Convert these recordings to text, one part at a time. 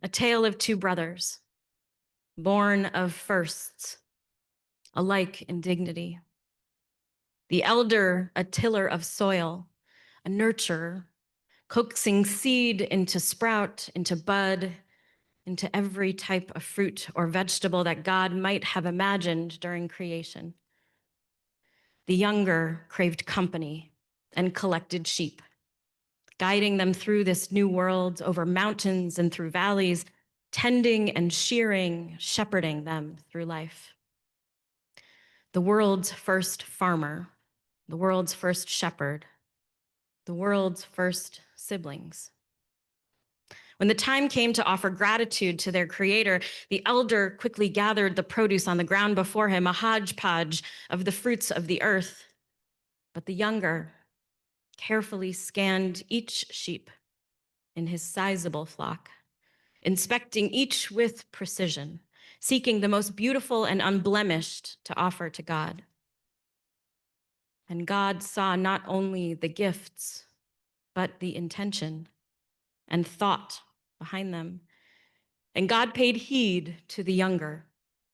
a tale of two brothers, born of firsts, alike in dignity. The elder, a tiller of soil, a nurturer, coaxing seed into sprout, into bud, into every type of fruit or vegetable that God might have imagined during creation. The younger craved company and collected sheep, guiding them through this new world, over mountains and through valleys, tending and shearing, shepherding them through life. The world's first farmer, the world's first shepherd, the world's first siblings. When the time came to offer gratitude to their creator, the elder quickly gathered the produce on the ground before him, a hodgepodge of the fruits of the earth. But the younger carefully scanned each sheep in his sizable flock, inspecting each with precision, seeking the most beautiful and unblemished to offer to God. And God saw not only the gifts, but the intention and thought behind them. And God paid heed to the younger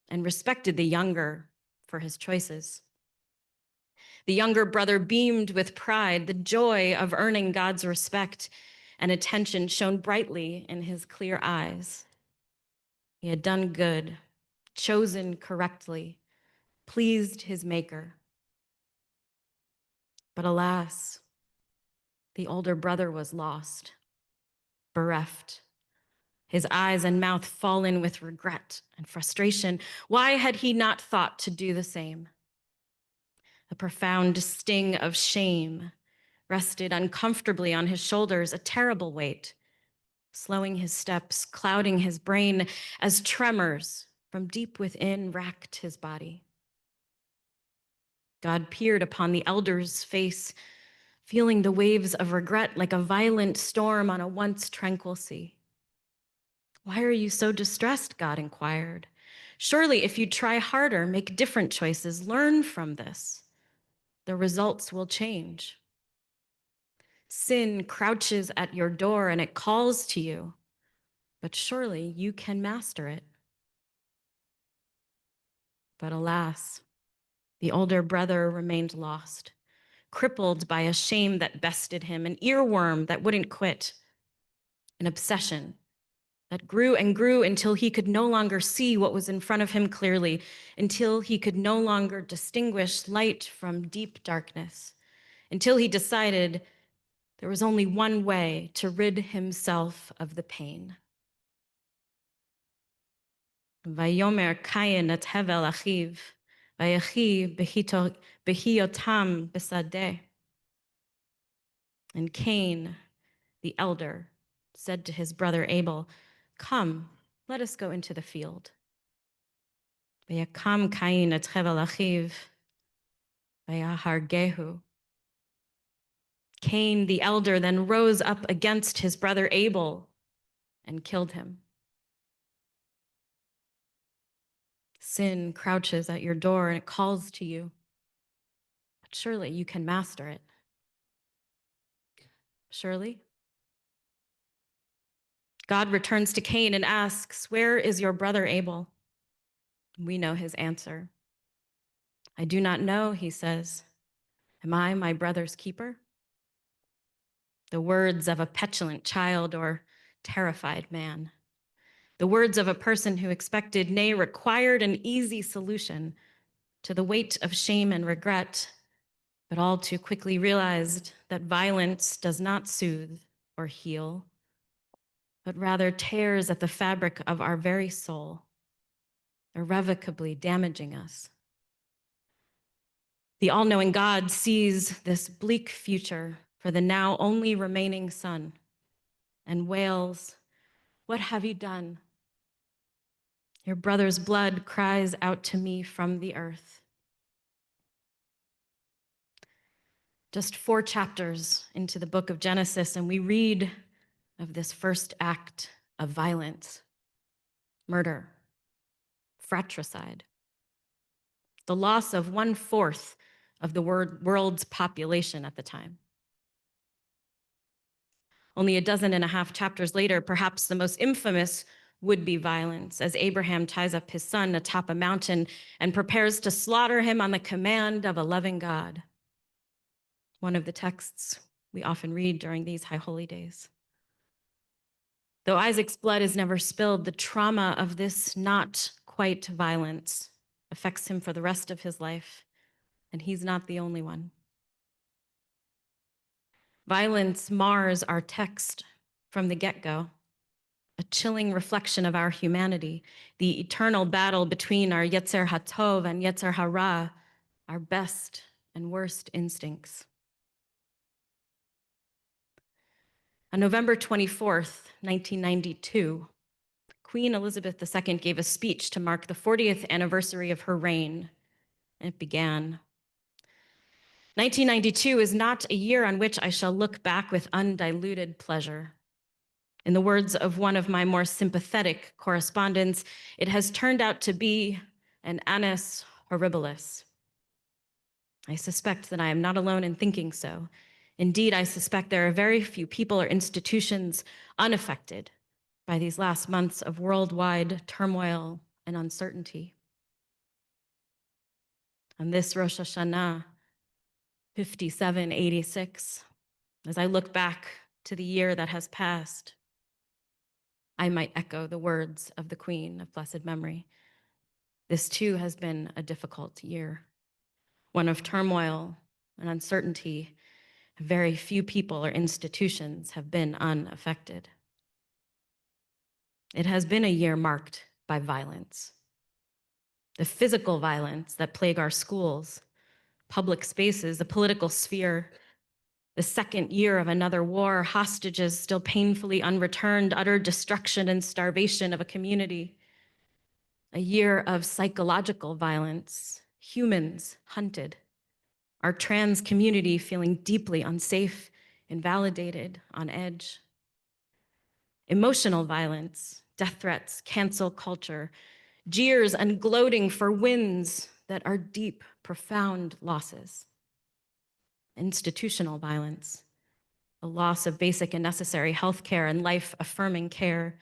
and respected the younger for his choices. The younger brother beamed with pride. The joy of earning God's respect and attention shone brightly in his clear eyes. He had done good, chosen correctly, pleased his maker. But alas, the older brother was lost, bereft, his eyes and mouth fallen with regret and frustration. Why had he not thought to do the same? A profound sting of shame rested uncomfortably on his shoulders, a terrible weight, slowing his steps, clouding his brain as tremors from deep within racked his body. God peered upon the elder's face, feeling the waves of regret like a violent storm on a once tranquil sea. "Why are you so distressed?" God inquired. "Surely if you try harder, make different choices, learn from this, the results will change. Sin crouches at your door and it calls to you, but surely you can master it." But alas, the older brother remained lost, crippled by a shame that bested him, an earworm that wouldn't quit, an obsession that grew and grew until he could no longer see what was in front of him clearly, until he could no longer distinguish light from deep darkness, until he decided there was only one way to rid himself of the pain. Vayomer Kayin et Hevel achiv, vayechi behiotam besadeh. And Cain, the elder, said to his brother Abel, "Come, let us go into the field." Vayakam Cain et Hevel achiv, vayahargehu. Cain, the elder, then rose up against his brother Abel and killed him. Sin crouches at your door and it calls to you, but surely you can master it. Surely. God returns to Cain and asks, "Where is your brother Abel?" We know his answer. "I do not know," he says. "Am I my brother's keeper?" The words of a petulant child or terrified man. The words of a person who expected, nay, required an easy solution to the weight of shame and regret, but all too quickly realized that violence does not soothe or heal, but rather tears at the fabric of our very soul, irrevocably damaging us. The all-knowing God sees this bleak future for the now only remaining son and wails, "What have you done? Your brother's blood cries out to me from the earth." Just 4 chapters into the book of Genesis, and we read of this first act of violence, murder, fratricide, the loss of 1/4 of the world's population at the time. Only 12.5 chapters later, perhaps the most infamous would-be violence as Abraham ties up his son atop a mountain and prepares to slaughter him on the command of a loving God. One of the texts we often read during these high holy days. Though Isaac's blood is never spilled, the trauma of this not quite violence affects him for the rest of his life, and he's not the only one. Violence mars our text from the get-go, a chilling reflection of our humanity, the eternal battle between our Yetzer HaTov and Yetzer Hara, our best and worst instincts. On November 24th, 1992, Queen Elizabeth II gave a speech to mark the 40th anniversary of her reign, and it began. 1992 is not a year on which I shall look back with undiluted pleasure. In the words of one of my more sympathetic correspondents, it has turned out to be an annus horribilis. I suspect that I am not alone in thinking so. Indeed, I suspect there are very few people or institutions unaffected by these last months of worldwide turmoil and uncertainty. On this Rosh Hashanah, 5786, as I look back to the year that has passed, I might echo the words of the Queen of blessed memory. This too has been a difficult year, one of turmoil and uncertainty. Very few people or institutions have been unaffected. It has been a year marked by violence. The physical violence that plague our schools, public spaces, the political sphere, the second year of another war, hostages still painfully unreturned, utter destruction and starvation of a community. A year of psychological violence, humans hunted, our trans community feeling deeply unsafe, invalidated, on edge. Emotional violence, death threats, cancel culture, jeers and gloating for wins that are deep, profound losses. Institutional violence, the loss of basic and necessary healthcare and life-affirming care,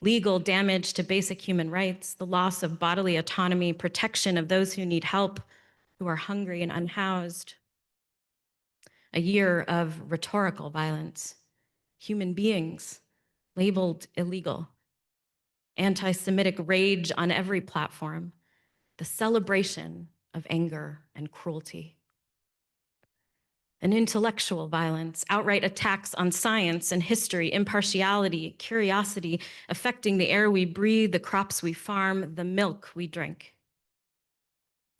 legal damage to basic human rights, the loss of bodily autonomy, protection of those who need help, who are hungry and unhoused. A year of rhetorical violence, human beings labeled illegal, anti-Semitic rage on every platform, the celebration of anger and cruelty. An intellectual violence, outright attacks on science and history, impartiality, curiosity, affecting the air we breathe, the crops we farm, the milk we drink.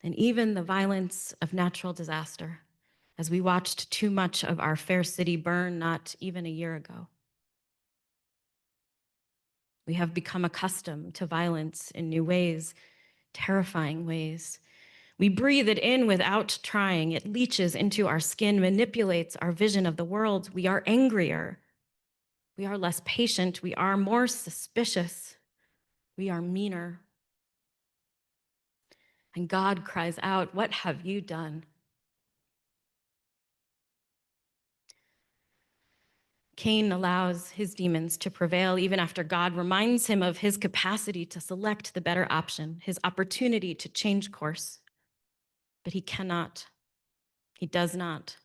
And even the violence of natural disaster, as we watched too much of our fair city burn not even a year ago. We have become accustomed to violence in new ways, terrifying ways. We breathe it in without trying. It leaches into our skin, manipulates our vision of the world. We are angrier. We are less patient. We are more suspicious. We are meaner. And God cries out, "What have you done?" Cain allows his demons to prevail even after God reminds him of his capacity to select the better option, his opportunity to change course. But he cannot. He does not.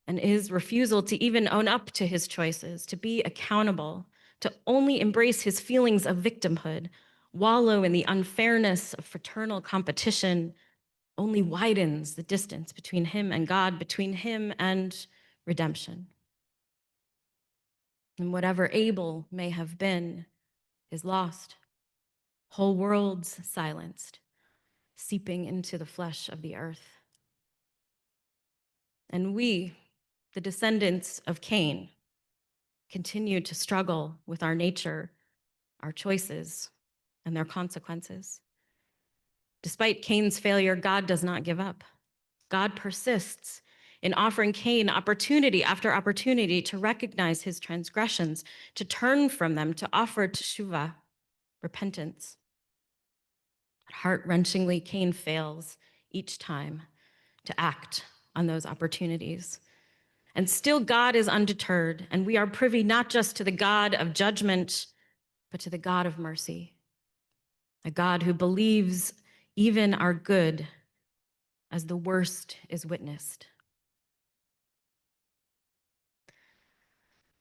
And his refusal to even own up to his choices, to be accountable, to only embrace his feelings of victimhood, wallow in the unfairness of fraternal competition, only widens the distance between him and God, between him and redemption. And whatever Abel may have been is lost. Whole worlds silenced, seeping into the flesh of the earth. And we, the descendants of Cain, continue to struggle with our nature, our choices, and their consequences. Despite Cain's failure, God does not give up. God persists in offering Cain opportunity after opportunity to recognize his transgressions, to turn from them, to offer teshuvah, repentance. Heart-wrenchingly, Cain fails each time to act on those opportunities. And still God is undeterred, and we are privy not just to the God of judgment, but to the God of mercy, a God who believes even our good as the worst is witnessed.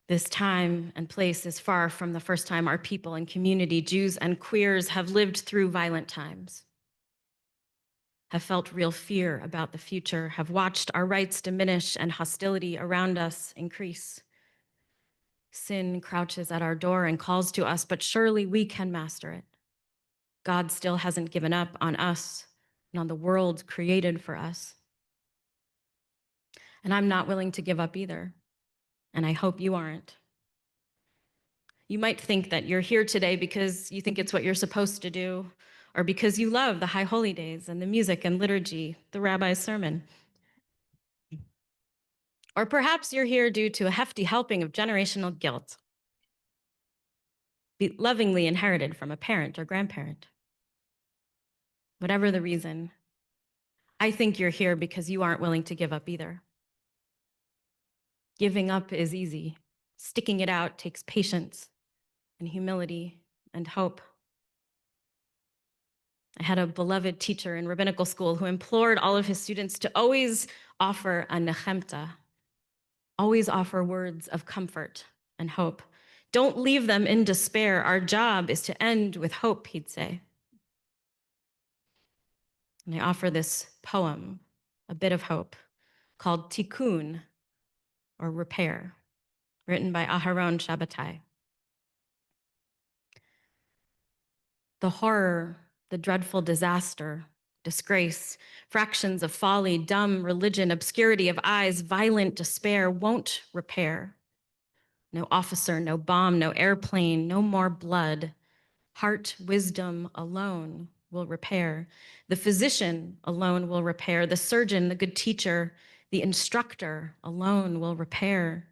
This time and place is far from the first time our people and community, Jews and queers, have lived through violent times, have felt real fear about the future, have watched our rights diminish and hostility around us increase. Sin crouches at our door and calls to us, but surely we can master it. God still hasn't given up on us and on the world created for us. And I'm not willing to give up either, and I hope you aren't. You might think that you're here today because you think it's what you're supposed to do, or because you love the high holy days and the music and liturgy, the rabbi's sermon. Or perhaps you're here due to a hefty helping of generational guilt, lovingly inherited from a parent or grandparent. Whatever the reason, I think you're here because you aren't willing to give up either. Giving up is easy. Sticking it out takes patience and humility and hope. I had a beloved teacher in rabbinical school who implored all of his students to always offer a nechemta, always offer words of comfort and hope. Don't leave them in despair. Our job is to end with hope, he'd say. And I offer this poem, a bit of hope, called Tikkun, or repair, written by Aharon Shabbatai. The horror, the dreadful disaster, disgrace, fractions of folly, dumb religion, obscurity of eyes, violent despair won't repair. No officer, no bomb, no airplane, no more blood. Heart wisdom alone will repair. The physician alone will repair. The surgeon, the good teacher, the instructor alone will repair.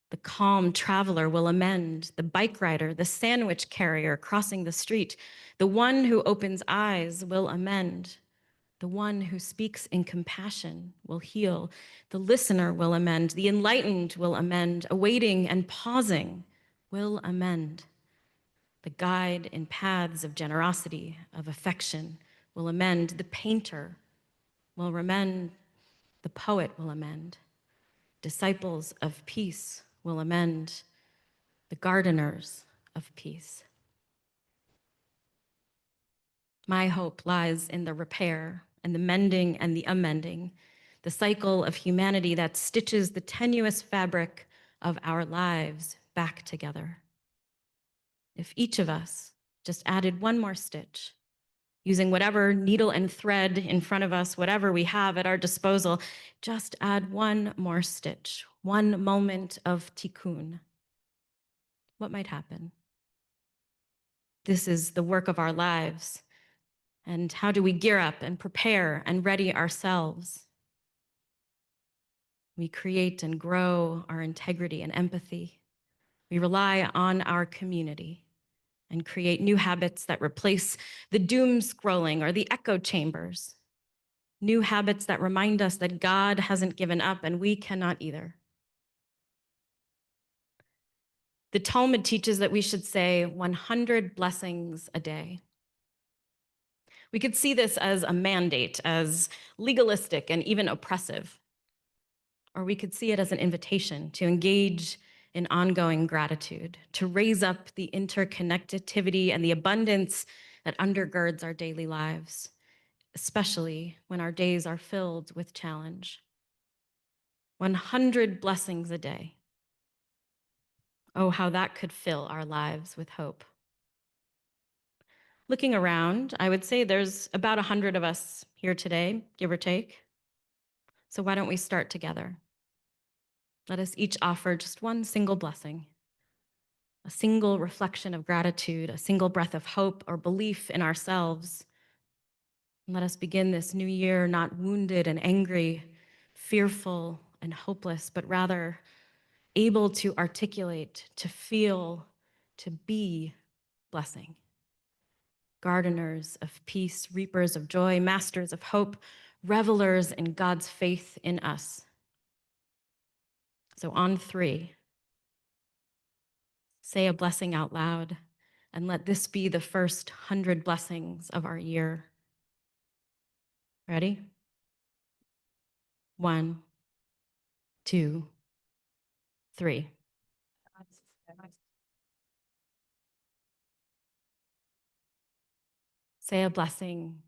The calm traveler will amend, the bike rider, the sandwich carrier crossing the street. The one who opens eyes will amend. The one who speaks in compassion will heal. The listener will amend. The enlightened will amend. Awaiting and pausing will amend. The guide in paths of generosity, of affection will amend. The painter will amend. The poet will amend. Disciples of peace will amend. The gardeners of peace. My hope lies in the repair and the mending and the amending, the cycle of humanity that stitches the tenuous fabric of our lives back together. If each of us just added one more stitch, using whatever needle and thread in front of us, whatever we have at our disposal, just add one more stitch, one moment of tikkun, what might happen? This is the work of our lives. And how do we gear up and prepare and ready ourselves? We create and grow our integrity and empathy. We rely on our community and create new habits that replace the doom scrolling or the echo chambers. New habits that remind us that God hasn't given up and we cannot either. The Talmud teaches that we should say 100 blessings a day. We could see this as a mandate, as legalistic and even oppressive. Or we could see it as an invitation to engage in ongoing gratitude, to raise up the interconnectivity and the abundance that undergirds our daily lives, especially when our days are filled with challenge. 100 blessings a day. Oh, how that could fill our lives with hope. Looking around, I would say there's about 100 of us here today, give or take. So why don't we start together? Let us each offer just one single blessing, a single reflection of gratitude, a single breath of hope or belief in ourselves. And let us begin this new year not wounded and angry, fearful and hopeless, but rather able to articulate, to feel, to be blessing. Gardeners of peace, reapers of joy, masters of hope, revelers in God's faith in us. So on 3, say a blessing out loud. And let this be the first 100 blessings of our year. Ready? 1, 2, 3. Say a blessing,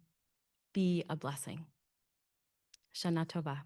be a blessing. Shana Tova.